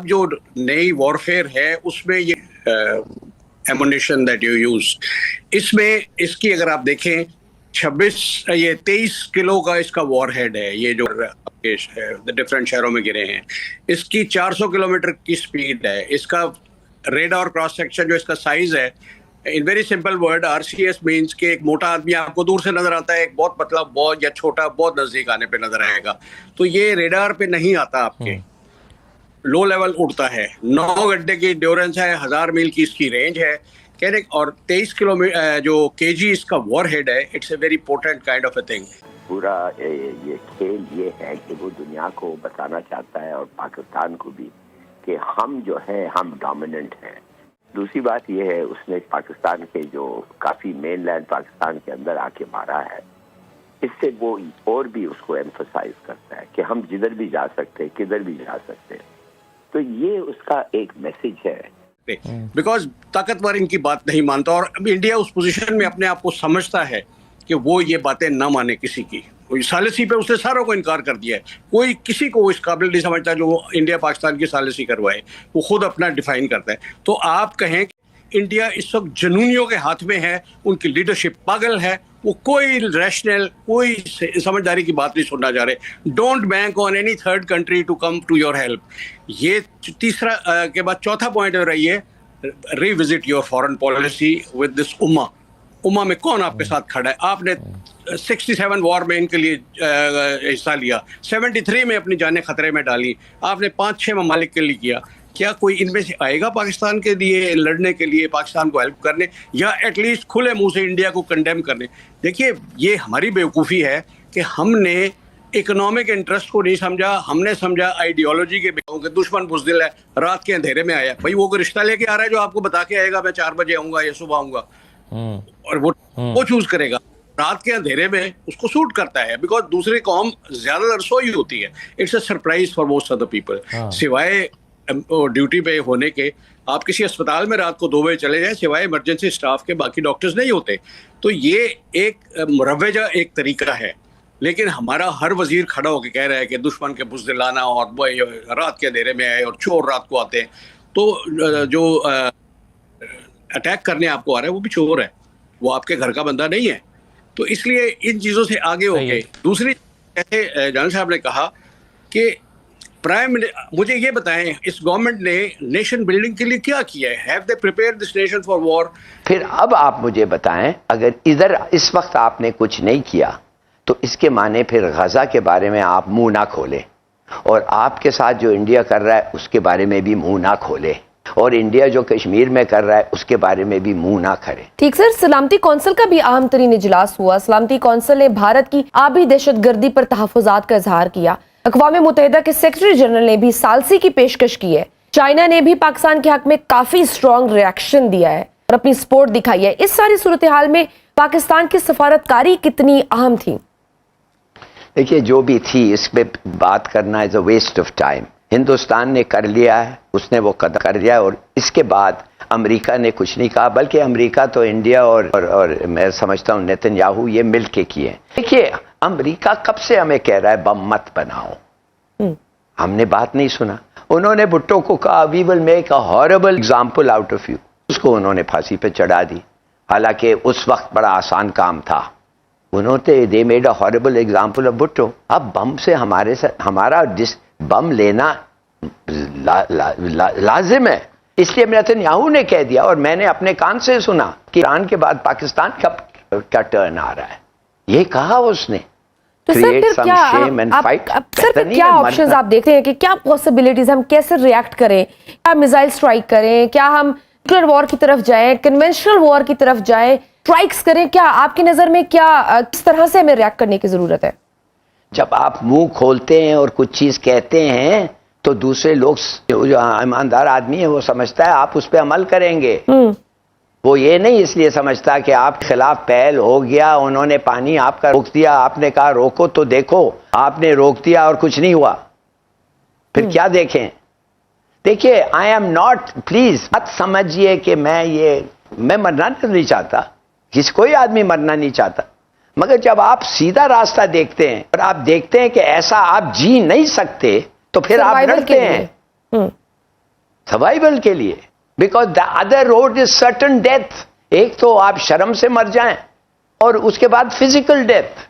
जो नई वॉरफेयर है उसमें ये एमुनिशन दैट यू यूज, इसमें इसकी अगर आप देखें 23 किलो का इसका वॉरहेड है, ये जो डिफरेंट शहरों में गिरे हैं। इसकी 400 किलोमीटर की स्पीड है। इसका रेडार क्रॉस सेक्शन जो इसका साइज है, in very simple word, RCS means कि एक मोटा आदमी आपको दूर से नजर आता है, एक बहुत पतला बहुत या छोटा बहुत नजदीक आने पे नजर आएगा। तो ये रेडार पे नहीं आता आपके, लो लेवल उड़ता है। 9 घंटे की ड्यूरेंस है, 1000 मील की इसकी रेंज है कहने, और 23 किलोमीटर जो केजी इसका वॉरहेड है। It's a very potent kind of a thing. पूरा ये खेल ये है कि वो दुनिया को बताना चाहता है और पाकिस्तान को भी कि हम जो है हम डोमिनेंट हैं। दूसरी बात ये है, उसने पाकिस्तान के जो काफी मेनलैंड पाकिस्तान के अंदर आके मारा है, इससे वो और भी उसको एम्फसाइज करता है कि हम जिधर भी जा सकते हैं, किधर भी जा सकते हैं। तो ये उसका एक मैसेज है। बिकॉज ताकतवर इनकी बात नहीं मानता, और अब इंडिया उस पोजीशन में अपने आप को समझता है कि वो ये बातें ना माने किसी की। सालिसी पे उसने सारों को इनकार कर दिया है। कोई किसी को इस काबिल नहीं समझता जो इंडिया पाकिस्तान की सालिसी करवाए। वो खुद अपना डिफाइन करता है। तो आप कहें कि इंडिया इस वक्त जनूनियों के हाथ में है, उनकी लीडरशिप पागल है, वो कोई रैशनल, कोई समझदारी की बात नहीं सुनना चाह रहे। Don't bank on any third country to come to your help. ये तीसरा के बाद चौथा पॉइंट है, रहिए revisit your foreign policy with this उम्मा में कौन आपके साथ खड़ा है। आपने 67 वॉर में इनके लिए हिस्सा लिया, 73 में अपनी जानें खतरे में डाली, आपने 5-6 ममालिक के लिए किया। क्या कोई इनमें से आएगा पाकिस्तान के लिए लड़ने के लिए, पाकिस्तान को हेल्प करने, या एटलीस्ट खुले मुंह से इंडिया को कंडेम करने? देखिए, ये हमारी बेवकूफ़ी है कि हमने इकोनॉमिक इंटरेस्ट को नहीं समझा। हमने समझा आइडियोलॉजी के के दुश्मन बुज़दिल है, रात के अंधेरे में आया। भाई वो कोई रिश्ता लेके आ रहा है जो आपको बता के आएगा मैं 4 बजे आऊँगा या सुबह आऊँगा, और वो चूज करेगा। रात के अंधेरे में उसको सूट करता है, बिकॉज दूसरी कौम ज्यादातर सोई होती है। It's a surprise for most of the people. सिवाय ड्यूटी पे होने के, आप किसी अस्पताल में रात को 2 बजे चले जाए, सिवाय इमरजेंसी स्टाफ के बाकी डॉक्टर्स नहीं होते। तो ये एक मुरव्वजा एक तरीका है। लेकिन हमारा हर वजीर खड़ा होकर कह रहा है कि दुश्मन के बुज़दिलाना और रात के अंधेरे में आए और चोर रात को आते हैं। तो जो अटैक करने आपको आ रहा है वो भी चोर है, वो आपके घर का बंदा नहीं है। तो इसलिए इन चीजों से आगे हो गए। दूसरी, जैसे जान साहब ने कहा कि मुझे ये बताएं, इस गवर्नमेंट ने नेशन बिल्डिंग के लिए क्या किया है? Have they prepared this nation for war? फिर अब आप मुझे बताएं, अगर इधर इस वक्त आपने कुछ नहीं किया तो इसके माने फिर गजा के बारे में आप मुंह ना खोलें, और आपके साथ जो इंडिया कर रहा है उसके बारे में भी मुंह ना खोलें, और इंडिया जो कश्मीर में कर रहा है उसके बारे में भी मुंह ना करे। ठीक सर, सलामती कौंसिल का भी अहम तरीन इजलास हुआ। सलामती कौंसिल ने भारत की आबी दहशतगर्दी पर तहफ़्फ़ुज़ात का इजहार किया। अक़वाम मुत्तहिदा के सेक्रेटरी जनरल ने भी सालसी की पेशकश की है। चाइना ने भी पाकिस्तान के हक में काफी स्ट्रॉन्ग रिएक्शन दिया है और अपनी सपोर्ट दिखाई है। इस सारी सूरत हाल में पाकिस्तान की सफारतकारी कितनी अहम थी? देखिए, जो भी थी इस पे बात करना is a waste of time. Hindustan ने कर लिया है, उसने वो कदम कर दिया, और इसके बाद अमेरिका ने कुछ नहीं कहा। बल्कि अमेरिका तो इंडिया और मैं समझता हूँ नेतन्याहू ये मिल के किए। देखिए, अमेरिका कब से हमें कह रहा है बम मत बनाओ, हमने बात नहीं सुना। उन्होंने भुट्टो को कहा we will make a horrible example out of you, उसको उन्होंने फांसी पे चढ़ा दी। हालांकि उस वक्त बड़ा आसान काम था। उन्होंने they made a horrible example of Bhutto. अब बम से हमारा बम लेना लाजिम है, इसलिए नेतन्याहू ने कह दिया, और मैंने अपने कान से सुना कि ईरान के बाद पाकिस्तान का टर्न आ रहा है, ये कहा उसने। तो सर फिर क्या ऑप्शंस आप देखते हैं कि क्या पॉसिबिलिटीज, हम कैसे रिएक्ट करें? क्या मिसाइल स्ट्राइक करें? क्या हम न्यूक्लियर वॉर की तरफ जाएं? कन्वेंशनल वॉर की तरफ जाएं? स्ट्राइक्स करें? क्या आपकी नजर में क्या किस तरह से हमें रिएक्ट करने की जरूरत है? जब आप मुंह खोलते हैं और कुछ चीज कहते हैं तो दूसरे लोग, जो ईमानदार आदमी है, वो समझता है आप उस पर अमल करेंगे। वो ये नहीं इसलिए समझता कि आप खिलाफ पहल हो गया, उन्होंने पानी आपका रोक दिया, आपने कहा रोको तो देखो, आपने रोक दिया और कुछ नहीं हुआ, फिर क्या देखें? देखिए, आई एम नॉट, प्लीज मत समझिए कि मैं मरना नहीं चाहता, कोई आदमी मरना नहीं चाहता। मगर जब आप सीधा रास्ता देखते हैं और आप देखते हैं कि ऐसा आप जी नहीं सकते, तो फिर आप लड़ते हैं। सर्वाइवल के लिए, because the other road is certain death. एक तो आप शर्म से मर जाएं और उसके बाद फिजिकल डेथ।